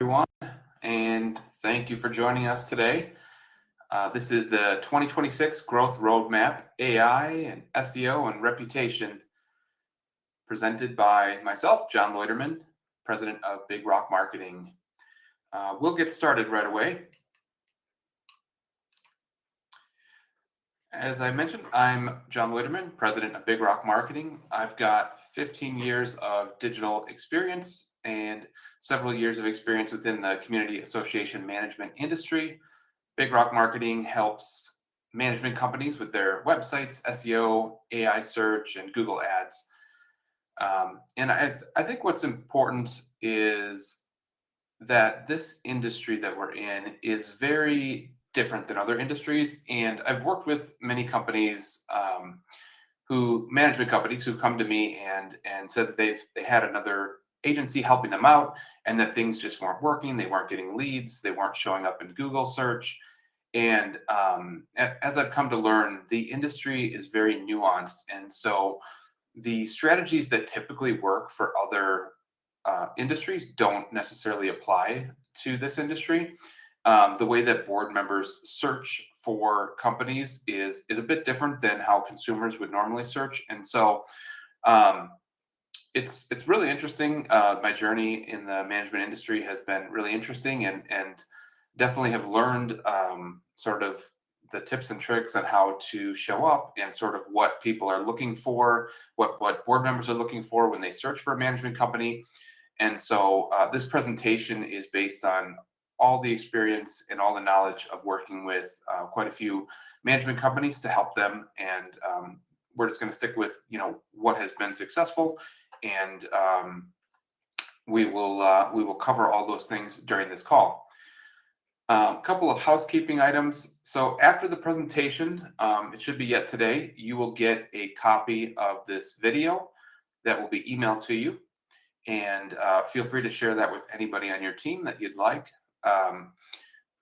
Everyone, and thank you for joining us today. This is the 2026 Growth Roadmap, AI and SEO and Reputation, presented by myself, John Leutermann, President of Big Rock Marketing. We'll get started right away. As I mentioned, I'm John Leutermann, President of Big Rock Marketing. I've got 15 years of digital experience and several years of experience within the community association management industry. Big Rock Marketing helps management companies with their websites, SEO, AI search, and Google Ads. And I think what's important is that this industry that we're in is very different than other industries. And I've worked with many companies, management companies who come to me and said that they had another agency helping them out and that things just weren't working. They weren't getting leads. They weren't showing up in Google search. And as I've come to learn, the industry is very nuanced. And so the strategies that typically work for other industries don't necessarily apply to this industry. The way that board members search for companies is a bit different than how consumers would normally search. And so it's really interesting. My journey in the management industry has been really interesting and definitely have learned sort of the tips and tricks on how to show up and sort of what people are looking for, what board members are looking for when they search for a management company. And so this presentation is based on all the experience and all the knowledge of working with quite a few management companies to help them. And we're just going to stick with, what has been successful. And we will cover all those things during this call. A couple of housekeeping items. So after the presentation, it should be yet today, you will get a copy of this video that will be emailed to you. And feel free to share that with anybody on your team that you'd like.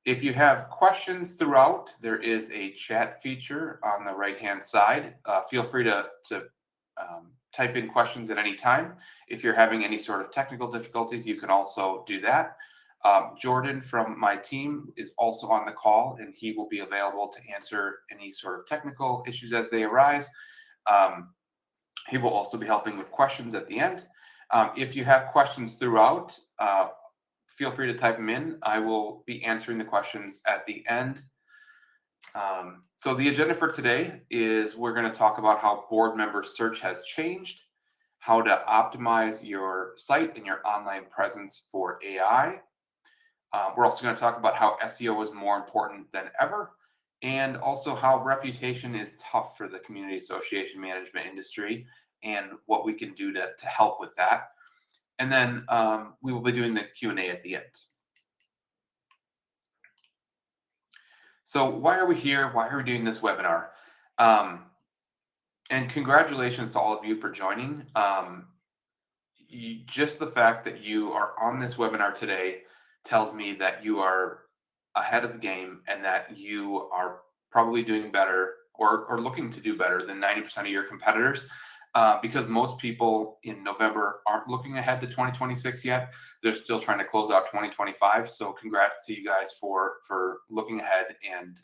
If you have questions throughout, there is a chat feature on the right-hand side. Feel free to type in questions at any time. If you're having any sort of technical difficulties, you can also do that. Jordan from my team is also on the call, and he will be available to answer any sort of technical issues as they arise. He will also be helping with questions at the end. If you have questions throughout, feel free to type them in. I will be answering the questions at the end. So the agenda for today is we're going to talk about how board member search has changed, how to optimize your site and your online presence for AI. We're also going to talk about how SEO is more important than ever, and also how reputation is tough for the community association management industry and what we can do to help with that. And then we will be doing the Q&A at the end. So why are we here? Why are we doing this webinar? And congratulations to all of you for joining. Just the fact that you are on this webinar today tells me that you are ahead of the game and that you are probably doing better or looking to do better than 90% of your competitors. Because most people in November aren't looking ahead to 2026 yet. They're still trying to close out 2025. So congrats to you guys for looking ahead and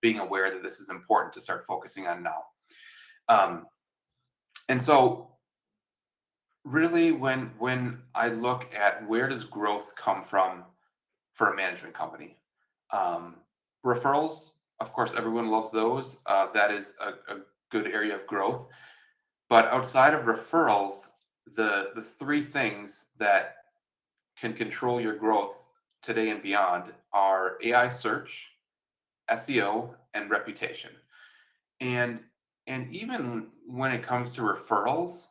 being aware that this is important to start focusing on now. And so really when I look at where does growth come from for a management company, referrals, of course, everyone loves those. That is a good area of growth. But outside of referrals, the three things that can control your growth today and beyond are AI search, SEO, and reputation. And even when it comes to referrals,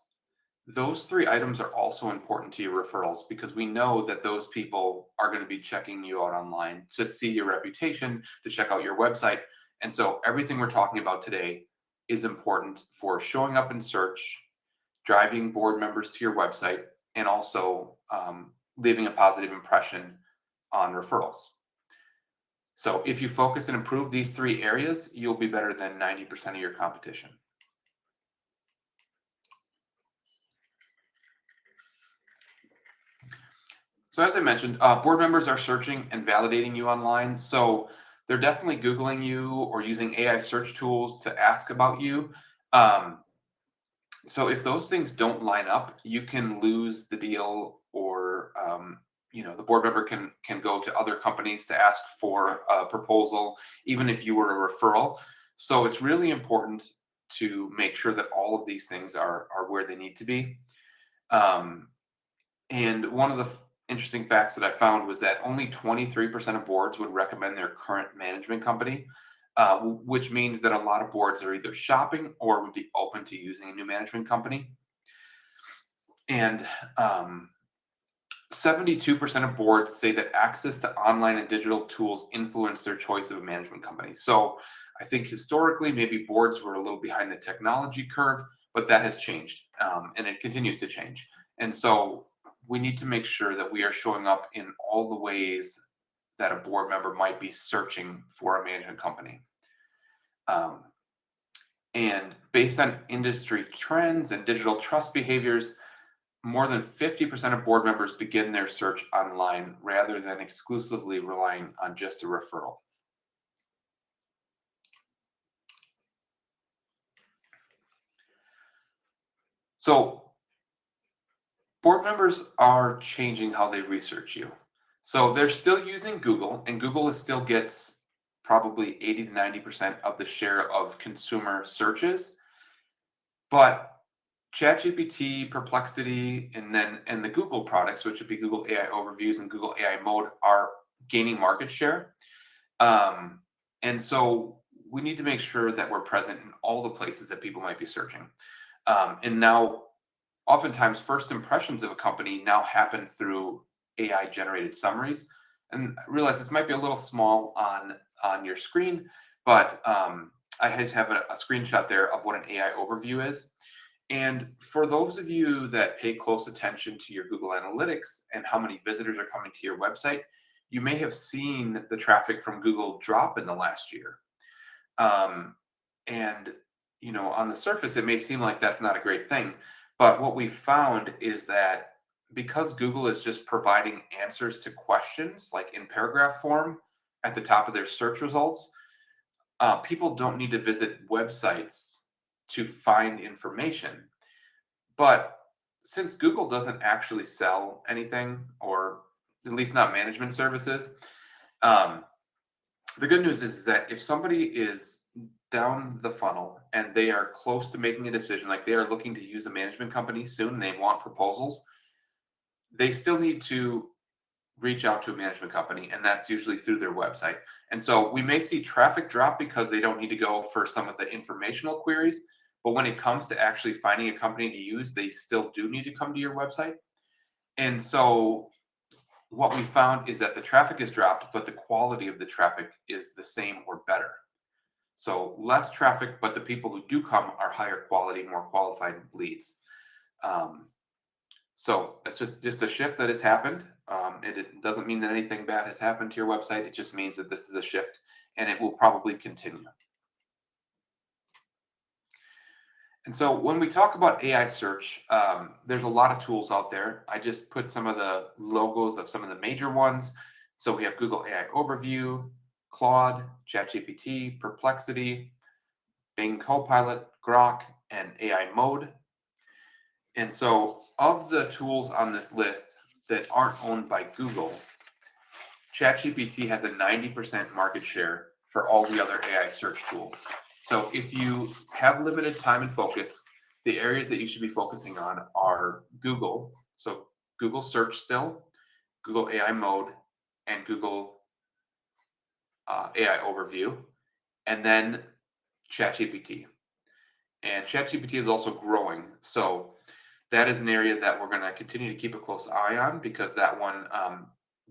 those three items are also important to your referrals because we know that those people are going to be checking you out online to see your reputation, to check out your website. And so everything we're talking about today is important for showing up in search, driving board members to your website, and also leaving a positive impression on referrals. So if you focus and improve these three areas, you'll be better than 90% of your competition. So as I mentioned, board members are searching and validating you online. So they're definitely Googling you or using AI search tools to ask about you. Um, so if those things don't line up, you can lose the deal, or the board member can go to other companies to ask for a proposal, even if you were a referral. So it's really important to make sure that all of these things are where they need to be. Um, and one of the interesting facts that I found was that only 23% of boards would recommend their current management company, which means that a lot of boards are either shopping or would be open to using a new management company. And 72% of boards say that access to online and digital tools influence their choice of a management company. So I think historically, maybe boards were a little behind the technology curve, but that has changed, and it continues to change. And so we need to make sure that we are showing up in all the ways that a board member might be searching for a management company. Um, and based on industry trends and digital trust behaviors, more than 50% of board members begin their search online rather than exclusively relying on just a referral. So, board members are changing how they research you. So, they're still using Google, and Google still gets probably 80 to 90% of the share of consumer searches. But ChatGPT, Perplexity, and the Google products, which would be Google AI Overviews and Google AI Mode, are gaining market share. Um, and so we need to make sure that we're present in all the places that people might be searching. And now, oftentimes, first impressions of a company now happen through AI generated summaries. And I realize this might be a little small on your screen, but I just have a screenshot there of what an AI overview is. And for those of you that pay close attention to your Google Analytics and how many visitors are coming to your website, you may have seen the traffic from Google drop in the last year. Um, and on the surface, it may seem like that's not a great thing, but what we found is that because Google is just providing answers to questions, like in paragraph form at the top of their search results, people don't need to visit websites to find information. But since Google doesn't actually sell anything, or at least not management services, um, the good news is that if somebody is down the funnel and they are close to making a decision, like they are looking to use a management company soon and they want proposals, they still need to reach out to a management company, and that's usually through their website. And so we may see traffic drop because they don't need to go for some of the informational queries, but when it comes to actually finding a company to use, they still do need to come to your website. And so what we found is that the traffic is dropped, but the quality of the traffic is the same or better. So less traffic, but the people who do come are higher quality, more qualified leads. Um, so it's just a shift that has happened. It doesn't mean that anything bad has happened to your website. It just means that this is a shift, and it will probably continue. And so when we talk about AI search, there's a lot of tools out there. I just put some of the logos of some of the major ones. So we have Google AI Overview, Claude, ChatGPT, Perplexity, Bing Copilot, Grok, and AI Mode. And so of the tools on this list that aren't owned by Google, ChatGPT has a 90% market share for all the other AI search tools. So if you have limited time and focus, the areas that you should be focusing on are Google. So Google Search still, Google AI Mode, and Google AI Overview, and then ChatGPT. And ChatGPT is also growing. So that is an area that we're going to continue to keep a close eye on, because that one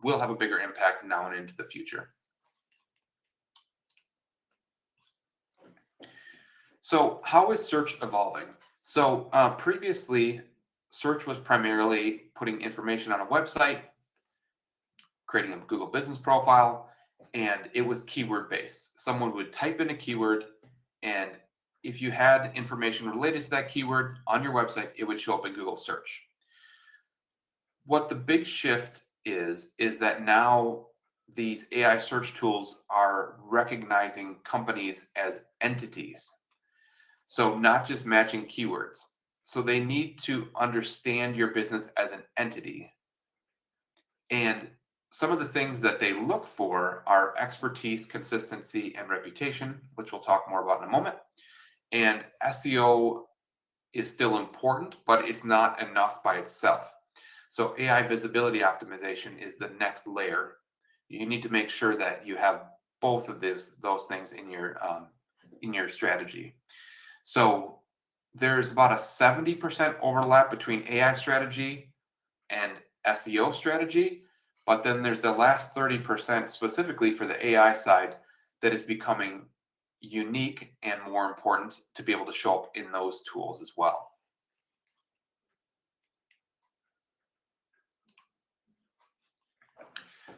will have a bigger impact now and into the future. So how is search evolving? So previously, search was primarily putting information on a website, creating a Google business profile, and it was keyword based. Someone would type in a keyword, and if you had information related to that keyword on your website, it would show up in Google search. What the big shift is that now these AI search tools are recognizing companies as entities. So not just matching keywords. So they need to understand your business as an entity. And some of the things that they look for are expertise, consistency, and reputation, which we'll talk more about in a moment. And SEO is still important, but it's not enough by itself. So AI visibility optimization is the next layer. You need to make sure that you have both of those things in your strategy. So there's about a 70% overlap between AI strategy and SEO strategy, but then there's the last 30% specifically for the AI side that is becoming unique and more important to be able to show up in those tools as well.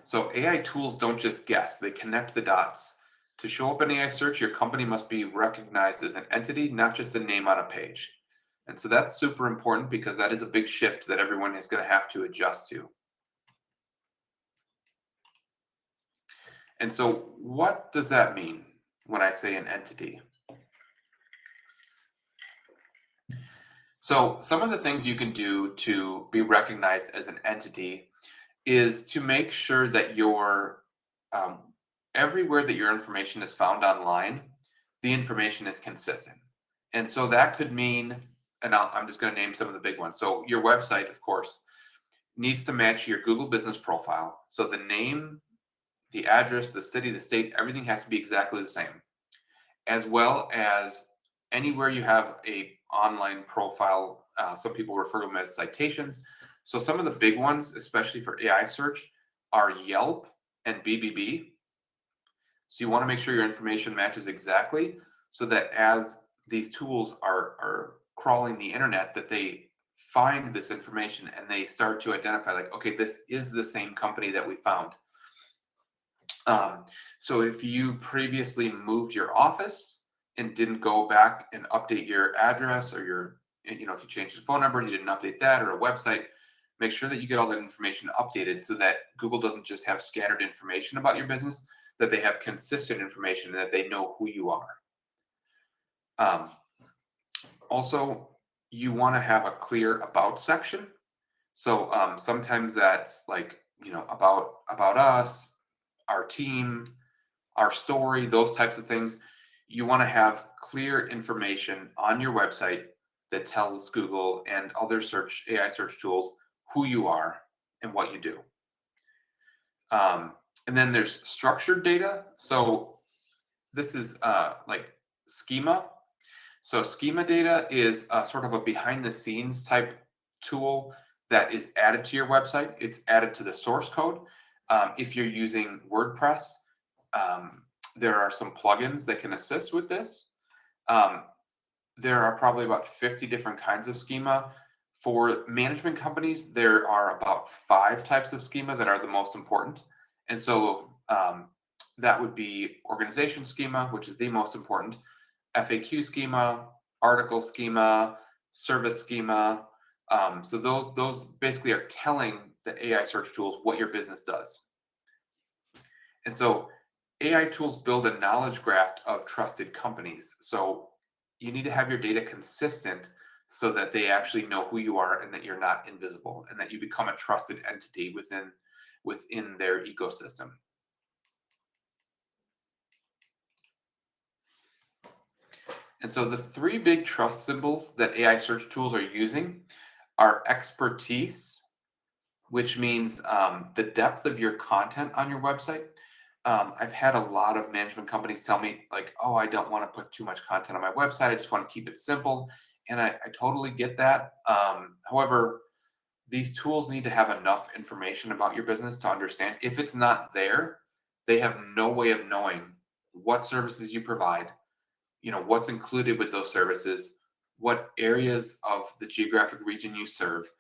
So AI tools don't just guess, they connect the dots. To show up in AI search, your company must be recognized as an entity, not just a name on a page. And so that's super important because that is a big shift that everyone is going to have to adjust to. And so what does that mean when I say an entity? So some of the things you can do to be recognized as an entity is to make sure that um, everywhere that your information is found online, the information is consistent. And so that could mean, and I'm just going to name some of the big ones. So your website, of course, needs to match your Google business profile. So the name, the address, the city, the state, everything has to be exactly the same, as well as anywhere you have a online profile. Some people refer to them as citations. So some of the big ones, especially for AI search, are Yelp and BBB. So you want to make sure your information matches exactly so that as these tools are crawling the internet, that they find this information and they start to identify like, okay, this is the same company that we found. So if you previously moved your office and didn't go back and update your address or if you changed the phone number and you didn't update that, or a website, make sure that you get all that information updated so that Google doesn't just have scattered information about your business, that they have consistent information and that they know who you are. Also, you want to have a clear about section. So sometimes that's like, about us, our team, our story, those types of things. You want to have clear information on your website that tells Google and other AI search tools who you are and what you do. And then there's structured data. So this is like schema. So schema data is sort of a behind the scenes type tool that is added to your website. It's added to the source code. If you're using WordPress, there are some plugins that can assist with this. There are probably about 50 different kinds of schema. For management companies, there are about 5 types of schema that are the most important. And so that would be organization schema, which is the most important, FAQ schema, article schema, service schema. So those basically are telling the AI search tools what your business does. And so AI tools build a knowledge graph of trusted companies. So you need to have your data consistent so that they actually know who you are and that you're not invisible and that you become a trusted entity within their ecosystem. And so the 3 big trust symbols that AI search tools are using are expertise, which means the depth of your content on your website. I've had a lot of management companies tell me like, oh, I don't want to put too much content on my website. I just want to keep it simple. And I totally get that. However, these tools need to have enough information about your business to understand. If it's not there, they have no way of knowing what services you provide, what's included with those services, what areas of the geographic region you serve.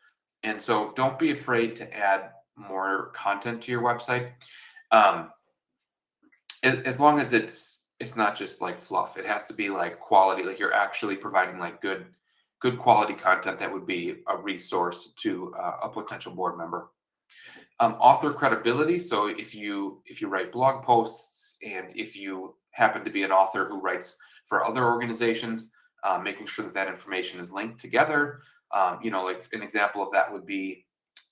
And so don't be afraid to add more content to your website. As long as it's not just like fluff. It has to be like quality, like you're actually providing like good quality content that would be a resource to a potential board member. Author credibility. So if you write blog posts, and if you happen to be an author who writes for other organizations, making sure that that information is linked together. Like an example of that would be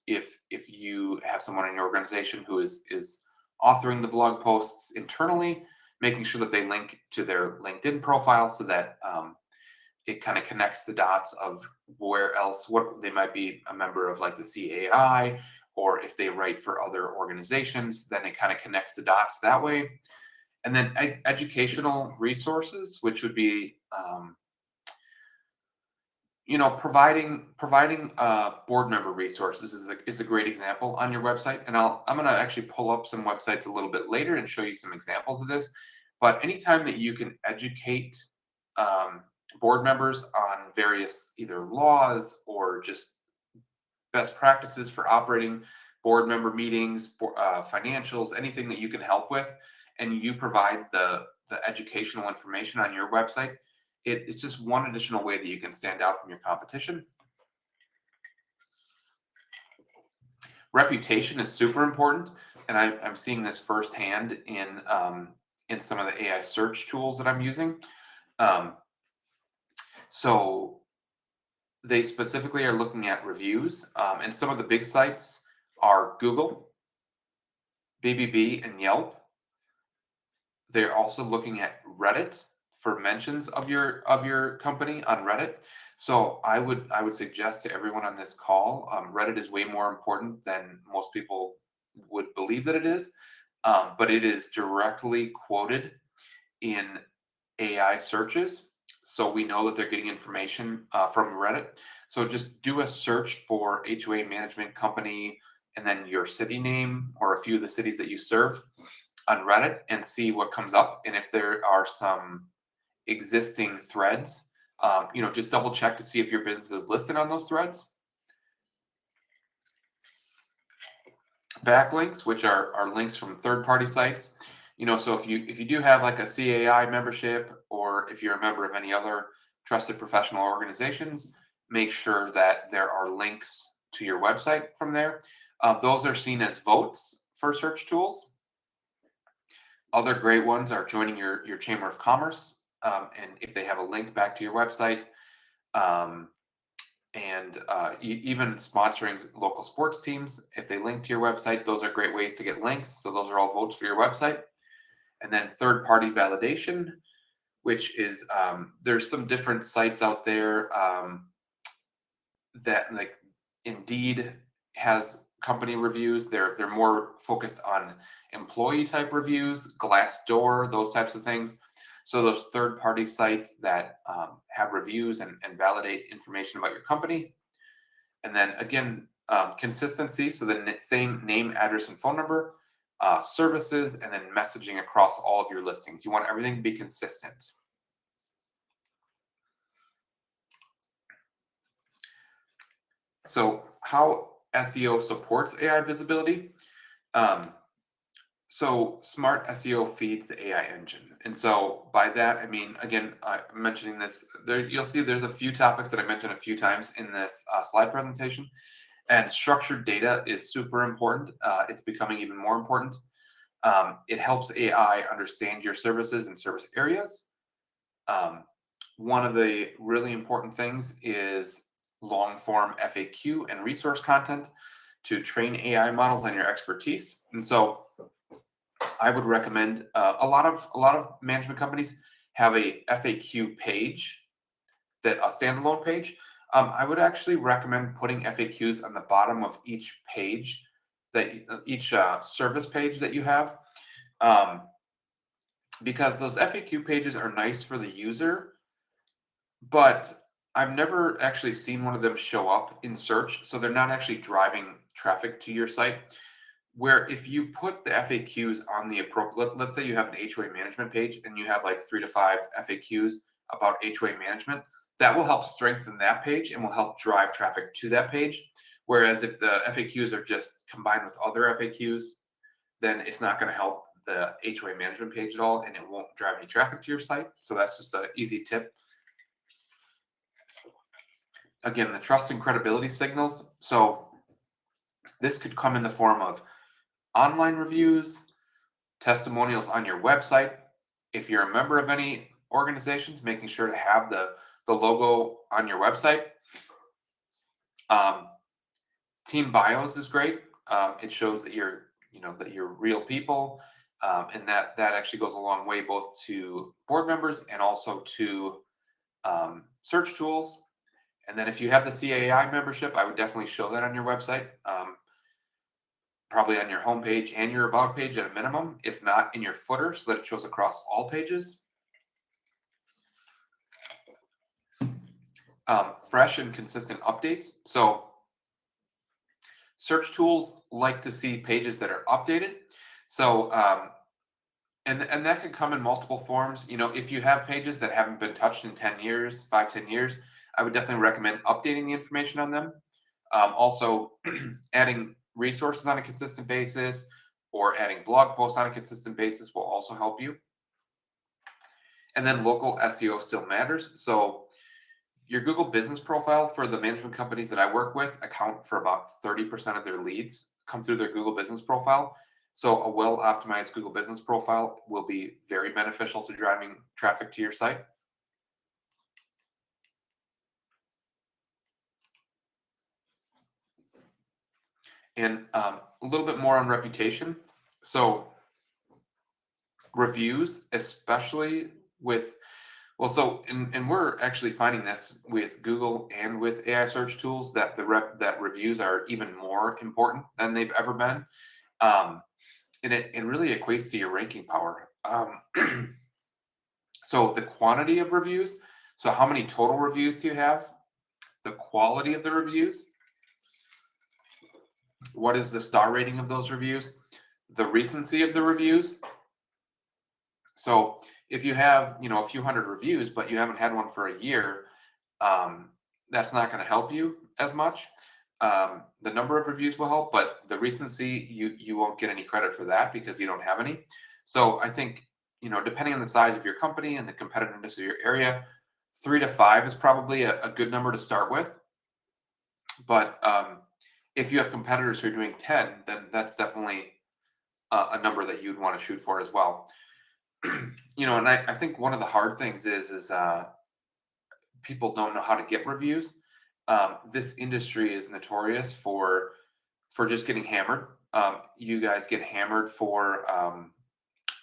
if you have someone in your organization who is authoring the blog posts internally, making sure that they link to their LinkedIn profile so that it kind of connects the dots of where else, what they might be a member of, like the CAI, or if they write for other organizations, then it kind of connects the dots that way. And then educational resources, which would be providing board member resources is a great example on your website. And I'm going to actually pull up some websites a little bit later and show you some examples of this. But anytime that you can educate board members on various either laws or just best practices for operating board member meetings, financials, anything that you can help with, and you provide the educational information on your website, it's just one additional way that you can stand out from your competition. Reputation is super important, and I'm seeing this firsthand in some of the AI search tools that I'm using. So they specifically are looking at reviews, and some of the big sites are Google, BBB, and Yelp. They're also looking at Reddit for mentions of your company on Reddit. So I would suggest to everyone on this call, Reddit is way more important than most people would believe that it is, but it is directly quoted in AI searches. So we know that they're getting information from Reddit. So just do a search for HOA management company and then your city name or a few of the cities that you serve on Reddit and see what comes up. And if there are some existing threads, just double check to see if your business is listed on those threads. Backlinks, which are links from third-party sites. So if you do have like a CAI membership, or if you're a member of any other trusted professional organizations, make sure that there are links to your website from there. Those are seen as votes for search tools. Other great ones are joining your Chamber of Commerce, and if they have a link back to your website, and even sponsoring local sports teams, if they link to your website, those are great ways to get links. So those are all votes for your website. And then third-party validation, which is there's some different sites out there that, like, Indeed has company reviews. They're more focused on employee type reviews, Glassdoor, those types of things. So those third-party sites that have reviews and validate information about your company. And then again, consistency. So the same name, address, and phone number, services, and then messaging across all of your listings. You want everything to be consistent. So how SEO supports AI visibility. So smart SEO feeds the AI engine. And so by that, I mean, again, I'm mentioning this there, you'll see there's a few topics that I mentioned a few times in this slide presentation, and structured data is super important. It's becoming even more important. It helps AI understand your services and service areas. One of the really important things is long form FAQ and resource content to train AI models on your expertise. And so I would recommend a lot of management companies have a FAQ page, that a standalone page. I would actually recommend putting FAQs on the bottom of each page, that each service page that you have, because those FAQ pages are nice for the user, but I've never actually seen one of them show up in search, so they're not actually driving traffic to your site. Where if you put the FAQs on the appropriate, let's say you have an HOA management page and you have like 3 to 5 FAQs about HOA management, that will help strengthen that page and will help drive traffic to that page. Whereas if the FAQs are just combined with other FAQs, then it's not going to help the HOA management page at all, and it won't drive any traffic to your site. So that's just an easy tip. Again, the trust and credibility signals. So This could come in the form of online reviews, testimonials on your website. If you're a member of any organizations, making sure to have the logo on your website. Um, team bios is great. It shows that you're real people, and that actually goes a long way both to board members and also to search tools. And then if you have the CAI membership, I would definitely show that on your website, probably on your homepage and your about page at a minimum, if not in your footer, so that it shows across all pages. Fresh and consistent updates. So search tools like to see pages that are updated. So and that can come in multiple forms. If you have pages that haven't been touched in 10 years, 5, 10 years, I would definitely recommend updating the information on them. Also, adding resources on a consistent basis or adding blog posts on a consistent basis will also help you. And then local SEO still matters. So your Google business profile for the management companies that I work with account for about 30% of their leads come through their Google business profile. So a well-optimized Google business profile will be very beneficial to driving traffic to your site. And a little bit more on reputation. So reviews, especially with, and we're actually finding this with Google and with AI search tools that that reviews are even more important than they've ever been. And it really equates to your ranking power. So the quantity of reviews, so how many total reviews do you have? The quality of the reviews, what is the star rating of those reviews? The recency of the reviews. So if you have, a few hundred reviews, but you haven't had one for a year, that's not going to help you as much. The number of reviews will help, but the recency, you won't get any credit for that because you don't have any. So I think, depending on the size of your company and the competitiveness of your area, 3 to 5 is probably a good number to start with. But if you have competitors who are doing 10, then that's definitely a number that you'd want to shoot for as well. And I think one of the hard things is people don't know how to get reviews. This industry is notorious for just getting hammered. You guys get hammered for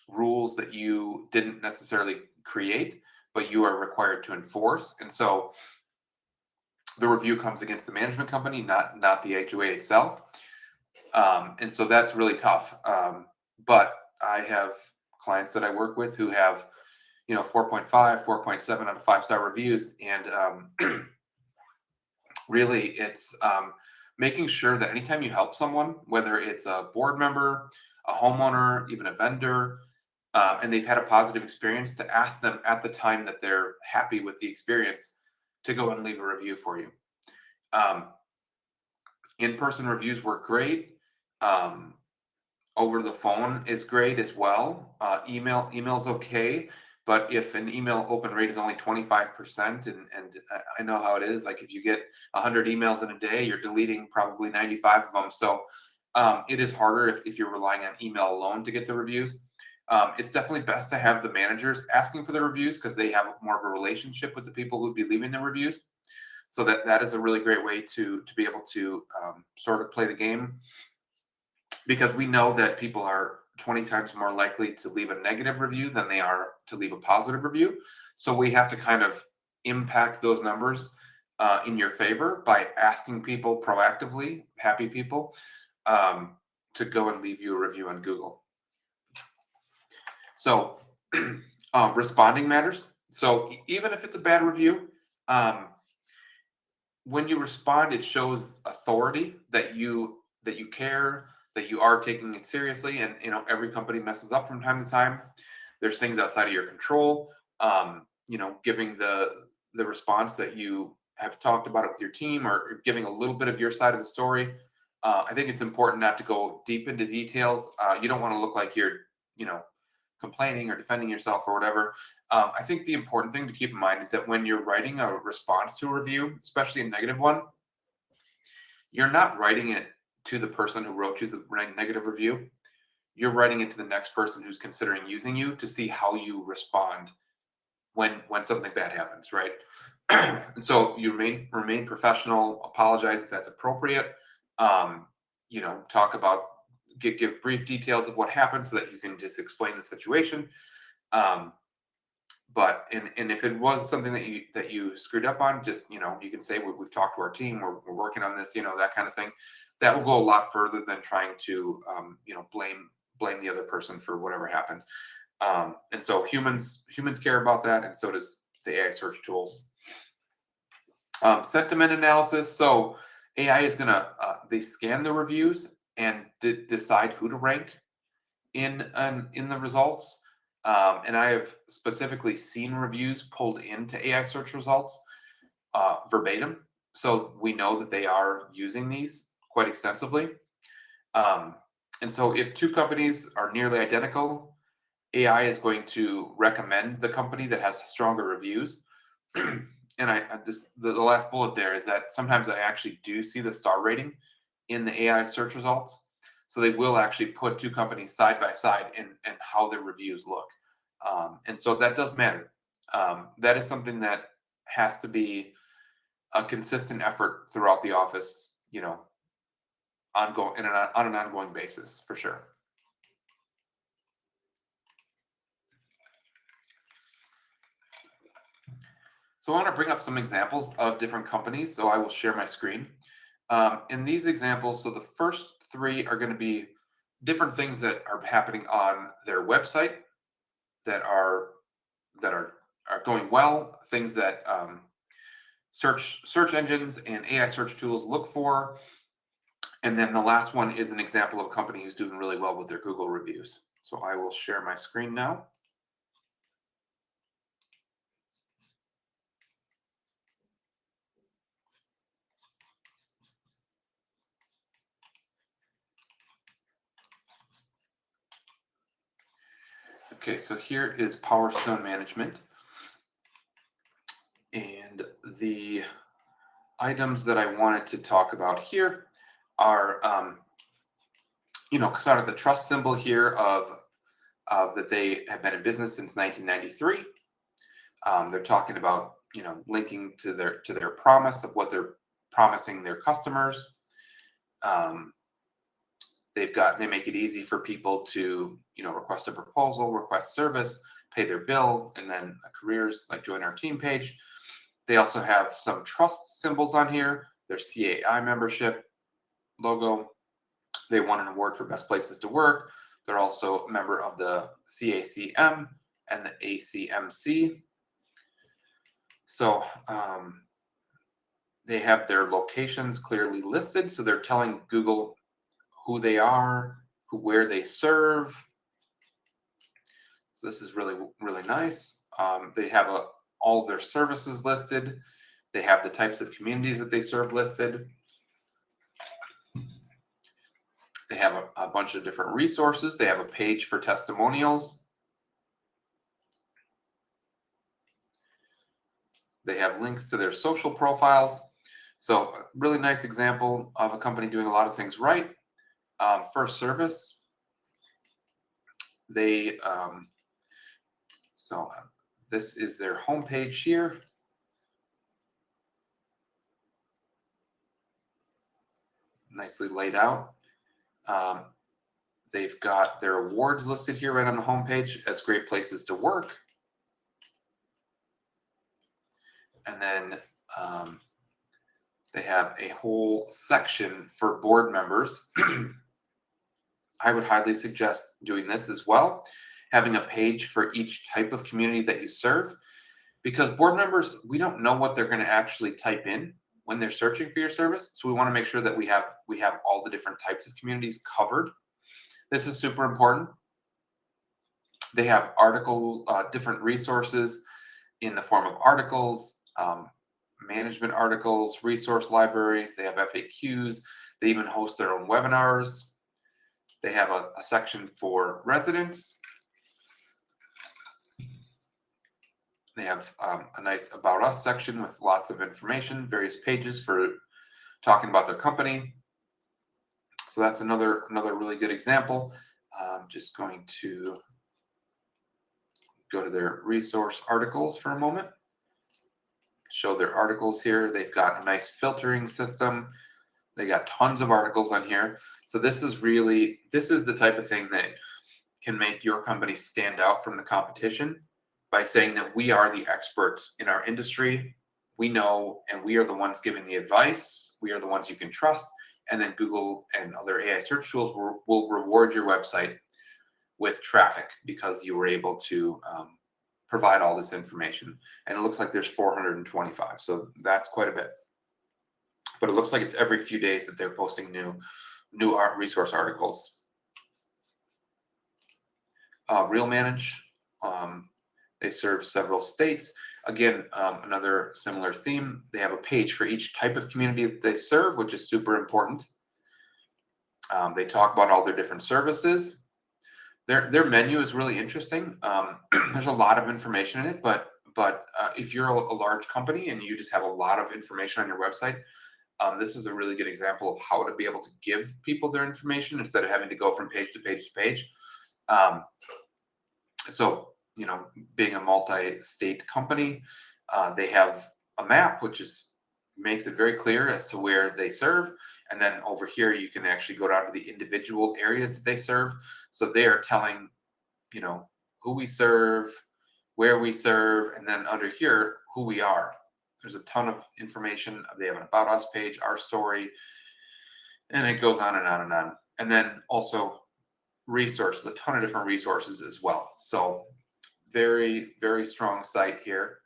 rules that you didn't necessarily create, but you are required to enforce. And so the review comes against the management company, not the HOA itself. And so that's really tough. But I have clients that I work with who have 4.5, 4.7 out of 5-star reviews. And really it's making sure that anytime you help someone, whether it's a board member, a homeowner, even a vendor, and they've had a positive experience, to ask them at the time that they're happy with the experience to go and leave a review for you. In-person reviews work great. Over the phone is great as well. Email's okay, but if an email open rate is only 25%, and I know how it is, like if you get 100 emails in a day, you're deleting probably 95 of them. So it is harder if you're relying on email alone to get the reviews. It's definitely best to have the managers asking for the reviews because they have more of a relationship with the people who'd be leaving the reviews. So that is a really great way to be able to sort of play the game, because we know that people are 20 times more likely to leave a negative review than they are to leave a positive review. So we have to kind of impact those numbers in your favor by asking people proactively, happy people, to go and leave you a review on Google. So responding matters. So even if it's a bad review, when you respond, it shows authority that you care, that you are taking it seriously. And every company messes up from time to time. There's things outside of your control. Giving the response that you have talked about it with your team, or giving a little bit of your side of the story. I think it's important not to go deep into details. You don't want to look like you're complaining or defending yourself or whatever. I think the important thing to keep in mind is that when you're writing a response to a review, especially a negative one, you're not writing it to the person who wrote you the negative review, you're writing it to the next person who's considering using you to see how you respond when something bad happens, right? And so you remain professional, apologize if that's appropriate. Talk about give brief details of what happened so that you can just explain the situation. But if it was something that you screwed up on, just you can say we've talked to our team, we're working on this, that kind of thing. That will go a lot further than trying to blame the other person for whatever happened. And so humans care about that, and so does the AI search tools. Sentiment analysis. So AI is gonna they scan the reviews and decide who to rank in the results. And I have specifically seen reviews pulled into AI search results verbatim, so we know that they are using these quite extensively. And so if two companies are nearly identical, AI is going to recommend the company that has stronger reviews. And I just the last bullet there is that sometimes I actually do see the star rating in the AI search results. So they will actually put two companies side by side and how their reviews look. And so that does matter. That is something that has to be a consistent effort throughout the office, on an ongoing basis for sure. So I want to bring up some examples of different companies. So I will share my screen. In these examples, so the first three are going to be different things that are happening on their website that are going well, things that search engines and AI search tools look for. And then the last one is an example of a company who's doing really well with their Google reviews. So I will share my screen now. Okay, so here is Power Stone Management. And the items that I wanted to talk about here are, sort of the trust symbol here of that they have been in business since 1993. They're talking about, linking to their promise of what they're promising their customers. They make it easy for people to, request a proposal, request service, pay their bill, and then careers like join our team page. They also have some trust symbols on here, their CAI membership logo. They won an award for best places to work. They're also a member of the CACM and the ACMC. So they have their locations clearly listed. So they're telling Google who they are, where they serve. So this is really, really nice. They have all of their services listed. They have the types of communities that they serve listed. They have a bunch of different resources. They have a page for testimonials. They have links to their social profiles. So a really nice example of a company doing a lot of things right. First Service. This is their homepage here. Nicely laid out. They've got their awards listed here right on the homepage as great places to work. And then they have a whole section for board members. I would highly suggest doing this as well, having a page for each type of community that you serve, because board members, we don't know what they're going to actually type in when they're searching for your service. So we want to make sure that we have all the different types of communities covered. This is super important. They have different resources in the form of articles, management articles, resource libraries. They have FAQs. They even host their own webinars. They have a section for residents. They have a nice About Us section with lots of information, various pages for talking about their company. So that's another really good example. Just going to go to their resource articles for a moment. Show their articles here. They've got a nice filtering system. They got tons of articles on here. So this is the type of thing that can make your company stand out from the competition by saying that we are the experts in our industry. We know, and we are the ones giving the advice. We are the ones you can trust. And then Google and other AI search tools will reward your website with traffic because you were able to provide all this information. And it looks like there's 425. So that's quite a bit. But it looks like it's every few days that they're posting new art resource articles. Real Manage, they serve several states. Again, another similar theme. They have a page for each type of community that they serve, which is super important. They talk about all their different services. Their menu is really interesting. There's a lot of information in it, but if you're a large company and you just have a lot of information on your website, this is a really good example of how to be able to give people their information instead of having to go from page to page to page. So, being a multi-state company, they have a map, which makes it very clear as to where they serve. And then over here, you can actually go down to the individual areas that they serve. So they are telling, who we serve, where we serve, and then under here, who we are. There's a ton of information. They have an About Us page, our story, and it goes on and on and on. And then also resources, a ton of different resources as well. So very, very strong site here.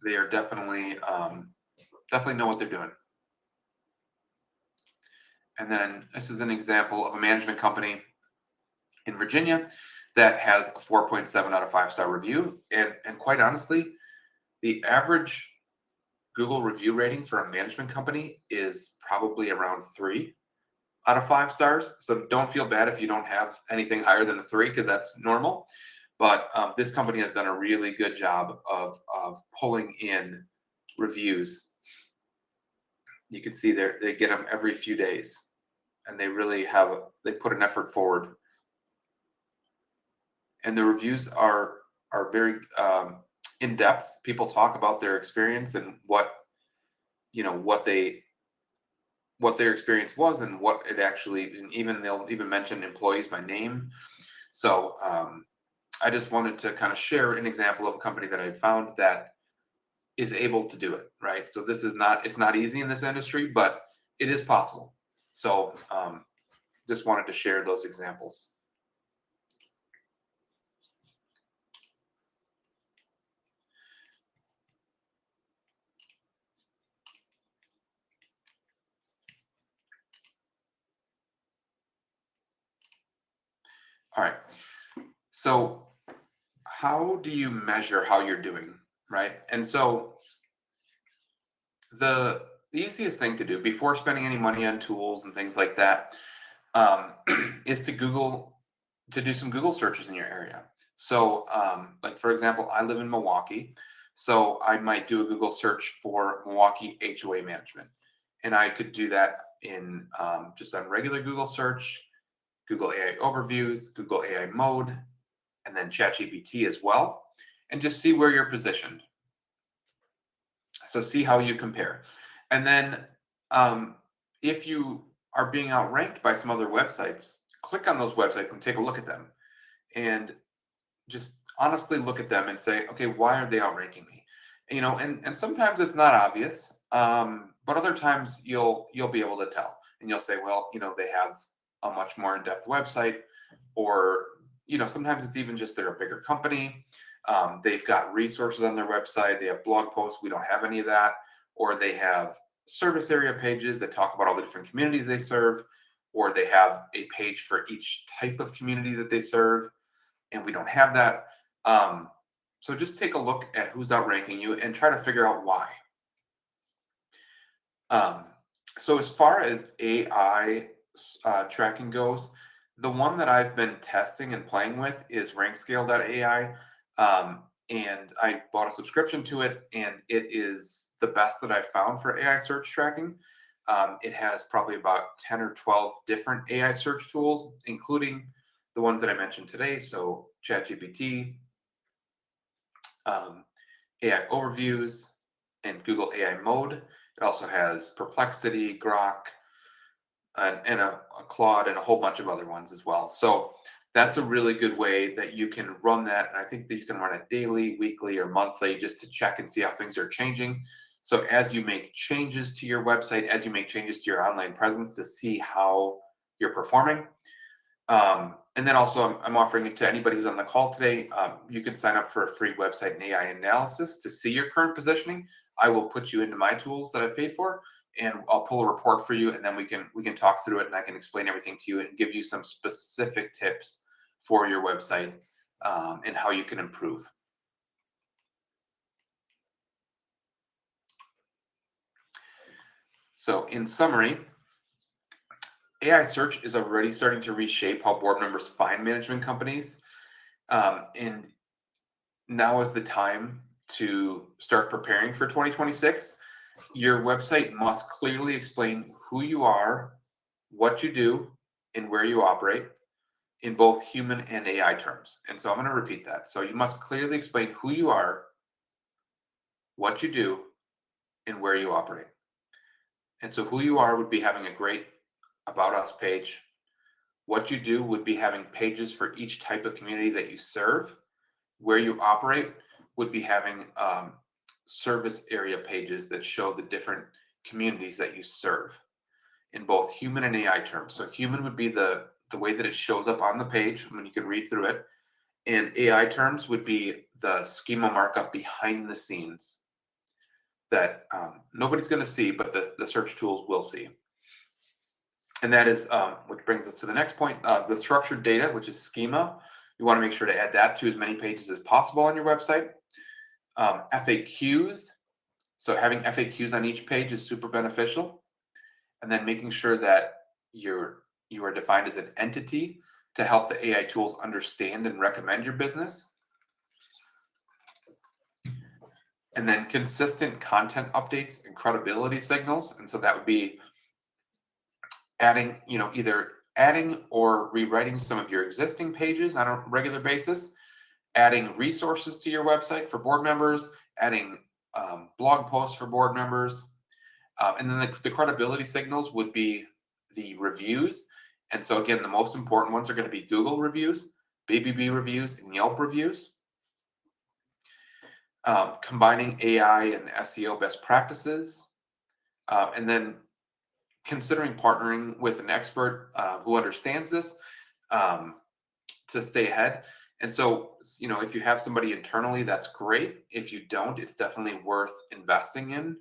They are definitely know what they're doing. And then this is an example of a management company in Virginia that has a 4.7 out of 5-star review. And quite honestly, the average Google review rating for a management company is probably around 3 out of 5 stars. So don't feel bad if you don't have anything higher than a 3, because that's normal. But this company has done a really good job of pulling in reviews. You can see they get them every few days, and they really they put an effort forward. And the reviews are very in depth. People talk about their experience and what their experience was and what it actually, and they'll even mention employees by name. So I just wanted to kind of share an example of a company that I found that is able to do it, right? So it's not easy in this industry, but it is possible. So just wanted to share those examples. All right. So how do you measure how you're doing, right? And so the easiest thing to do before spending any money on tools and things like that is to do some Google searches in your area. So like, for example, I live in Milwaukee, so I might do a Google search for Milwaukee HOA management. And I could do that in just on regular Google search, Google AI overviews, Google AI mode, and then ChatGPT as well, and just see where you're positioned. So see how you compare. And then if you are being outranked by some other websites, click on those websites and take a look at them. And just honestly look at them and say, okay, why are they outranking me? And sometimes it's not obvious, but other times you'll be able to tell, and you'll say, well, they have a much more in-depth website, or sometimes it's even just they're a bigger company. They've got resources on their website. They have blog posts. We don't have any of that. Or they have service area pages that talk about all the different communities they serve, or they have a page for each type of community that they serve, and we don't have that. So just take a look at who's outranking you and try to figure out why. So as far as AI tracking goes, the one that I've been testing and playing with is rankscale.ai. And I bought a subscription to it, and it is the best that I've found for AI search tracking. It has probably about 10 or 12 different AI search tools, including the ones that I mentioned today. So ChatGPT, AI overviews, and Google AI mode. It also has Perplexity, Grok, and a Claude, and a whole bunch of other ones as well. So that's a really good way that you can run that. And I think that you can run it daily, weekly, or monthly just to check and see how things are changing. So as you make changes to your website, as you make changes to your online presence to see how you're performing. And then also I'm offering it to anybody who's on the call today. You can sign up for a free website and AI analysis to see your current positioning. I will put you into my tools that I've paid for, and I'll pull a report for you, and then we can talk through it, and I can explain everything to you and give you some specific tips for your website, and how you can improve. So in summary, AI search is already starting to reshape how board members find management companies. And now is the time to start preparing for 2026. Your website must clearly explain who you are, what you do, and where you operate in both human and AI terms. And so I'm going to repeat that. So you must clearly explain who you are, what you do, and where you operate. And so who you are would be having a great About Us page. What you do would be having pages for each type of community that you serve. Where you operate would be having service area pages that show the different communities that you serve in both human and AI terms. So human would be the way that it shows up on the page when you can read through it. And AI terms would be the schema markup behind the scenes that nobody's going to see, but the search tools will see. And that is, which brings us to the next point, the structured data, which is schema. You want to make sure to add that to as many pages as possible on your website. FAQs. So having FAQs on each page is super beneficial. And then making sure that you are defined as an entity to help the AI tools understand and recommend your business. And then consistent content updates and credibility signals. And so that would be adding, either adding or rewriting some of your existing pages on a regular basis, adding resources to your website for board members, adding blog posts for board members. And then the credibility signals would be the reviews. And so again, the most important ones are going to be Google reviews, BBB reviews, and Yelp reviews. Combining AI and SEO best practices. And then considering partnering with an expert who understands this to stay ahead. And so, if you have somebody internally, that's great. If you don't, it's definitely worth investing in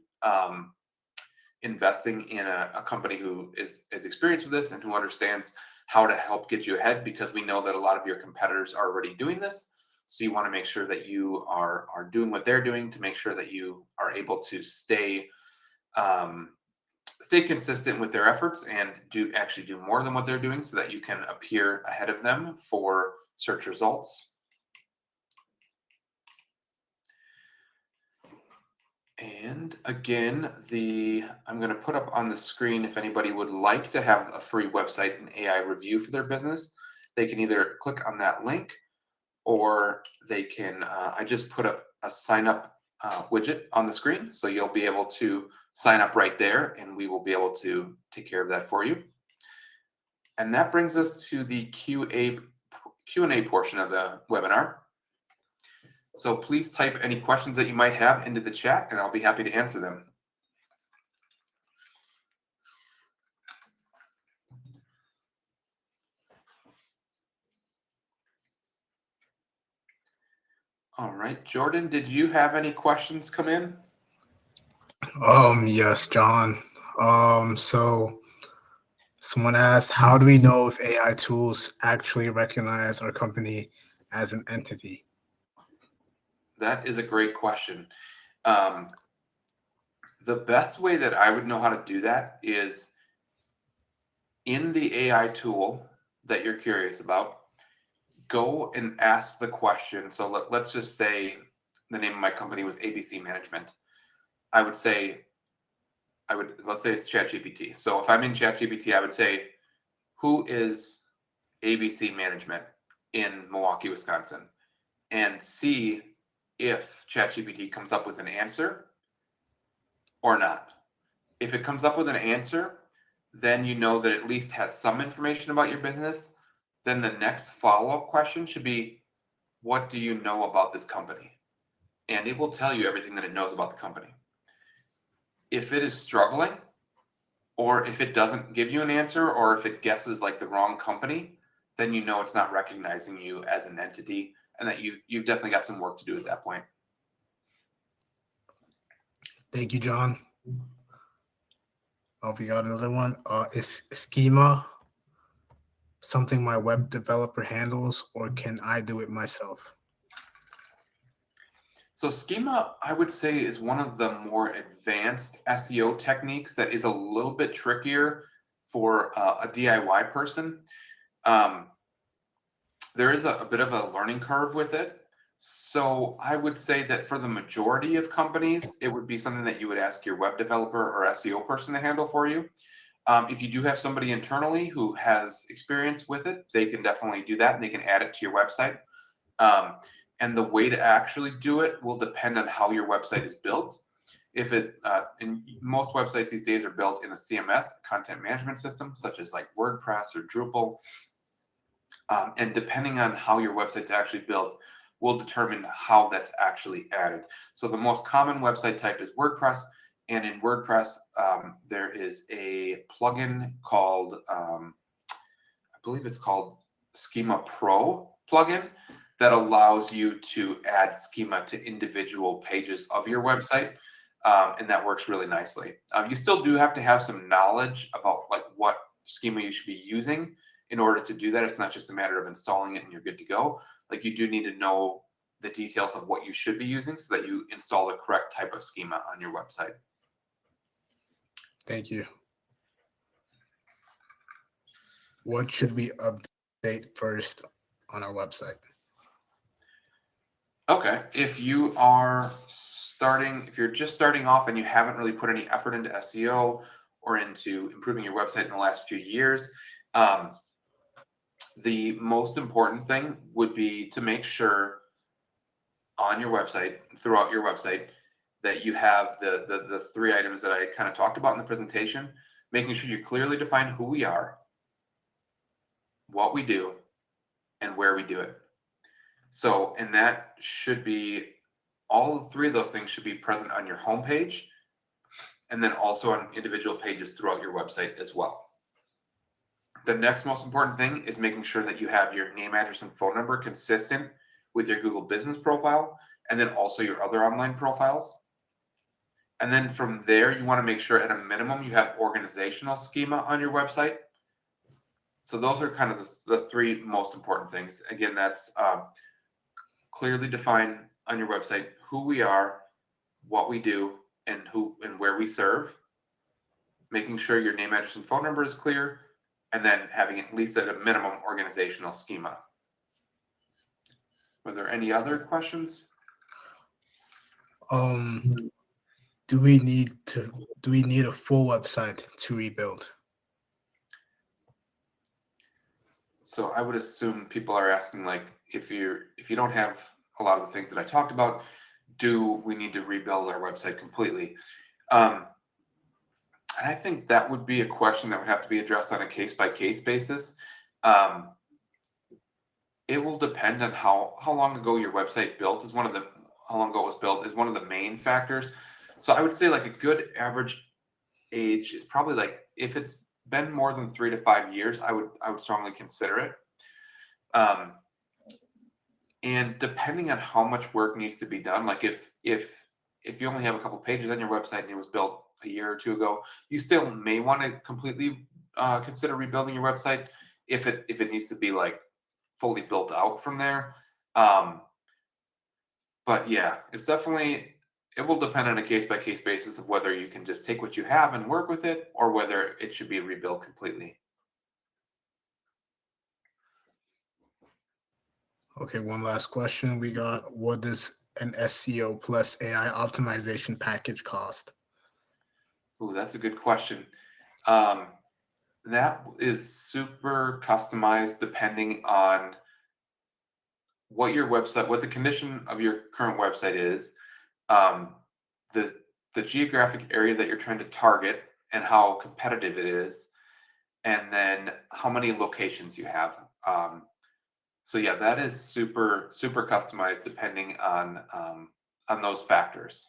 a company who is experienced with this and who understands how to help get you ahead, because we know that a lot of your competitors are already doing this. So you want to make sure that you are doing what they're doing to make sure that you are able to stay consistent with their efforts and do more than what they're doing, so that you can appear ahead of them for search results. And again, I'm going to put up on the screen, if anybody would like to have a free website and AI review for their business, they can either click on that link, or they can, I just put up a sign up widget on the screen. So you'll be able to sign up right there, and we will be able to take care of that for you. And that brings us to the Q&A portion of the webinar. So please type any questions that you might have into the chat, and I'll be happy to answer them. All right, Jordan, did you have any questions come in? Yes, John. So someone asked, how do we know if AI tools actually recognize our company as an entity? That is a great question. The best way that I would know how to do that is in the AI tool that you're curious about, go and ask the question. So let's just say the name of my company was ABC Management. I would say, let's say it's ChatGPT. So if I'm in ChatGPT, I would say, who is ABC Management in Milwaukee, Wisconsin? And see if ChatGPT comes up with an answer or not. If it comes up with an answer, then you know that it at least has some information about your business. Then the next follow-up question should be, what do you know about this company? And it will tell you everything that it knows about the company. If it is struggling, or if it doesn't give you an answer, or if it guesses like the wrong company, then you know it's not recognizing you as an entity, and that you've definitely got some work to do at that point. Thank you, John. We got another one. Is Schema something my web developer handles, or can I do it myself? So Schema, I would say, is one of the more advanced SEO techniques that is a little bit trickier for a DIY person. There is a bit of a learning curve with it. So I would say that for the majority of companies, it would be something that you would ask your web developer or SEO person to handle for you. If you do have somebody internally who has experience with it, they can definitely do that, and they can add it to your website. And the way to actually do it will depend on how your website is built. If it, and most websites these days are built in a CMS, content management system, such as like WordPress or Drupal. And depending on how your website's actually built will determine how that's actually added. So the most common website type is WordPress. And in WordPress, there is a plugin called, I believe it's called Schema Pro plugin, that allows you to add schema to individual pages of your website. And that works really nicely. You still do have to have some knowledge about like what schema you should be using in order to do that. It's not just a matter of installing it and you're good to go. Like, you do need to know the details of what you should be using so that you install the correct type of schema on your website. Thank you. What should we update first on our website? Okay, if you're just starting off and you haven't really put any effort into SEO or into improving your website in the last few years, the most important thing would be to make sure on your website, throughout your website, that you have the three items that I kind of talked about in the presentation, making sure you clearly define who we are, what we do, and where we do it. So, and that should be, all three of those things should be present on your homepage, and then also on individual pages throughout your website as well. The next most important thing is making sure that you have your name, address, and phone number consistent with your Google Business profile, and then also your other online profiles. And then from there, you want to make sure at a minimum you have organizational schema on your website. So those are kind of the three most important things. Again, that's clearly define on your website who we are, what we do, and who and where we serve. Making sure your name, address, and phone number is clear, and then having at least at a minimum organizational schema. Were there any other questions? Do we need a full website to rebuild? So I would assume people are asking, like, if you don't have a lot of the things that I talked about, do we need to rebuild our website completely? And I think that would be a question that would have to be addressed on a case-by-case basis. It will depend on how long ago your website built is how long ago it was built is one of the main factors. So I would say like a good average age is probably like, if it's been more than 3 to 5 years, I would strongly consider it. And depending on how much work needs to be done, like if you only have a couple pages on your website and it was built a year or two ago, you still may want to completely consider rebuilding your website if it needs to be like fully built out from there. But yeah, it will depend on a case-by-case basis of whether you can just take what you have and work with it, or whether it should be rebuilt completely. Okay, one last question we got. What does an SEO plus AI optimization package cost? Ooh, that's a good question. Um, that is super customized depending on what the condition of your current website is, um, the geographic area that you're trying to target, and how competitive it is, and then how many locations you have. So yeah, that is super customized depending on those factors.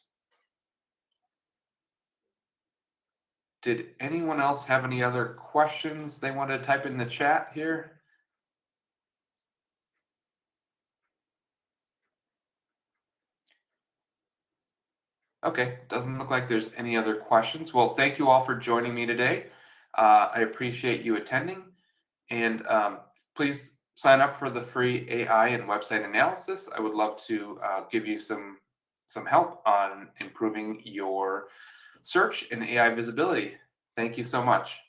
Did anyone else have any other questions they want to type in the chat here? Okay, doesn't look like there's any other questions. Well, thank you all for joining me today. I appreciate you attending, and please sign up for the free AI and website analysis. I would love to give you some help on improving your search and AI visibility. Thank you so much.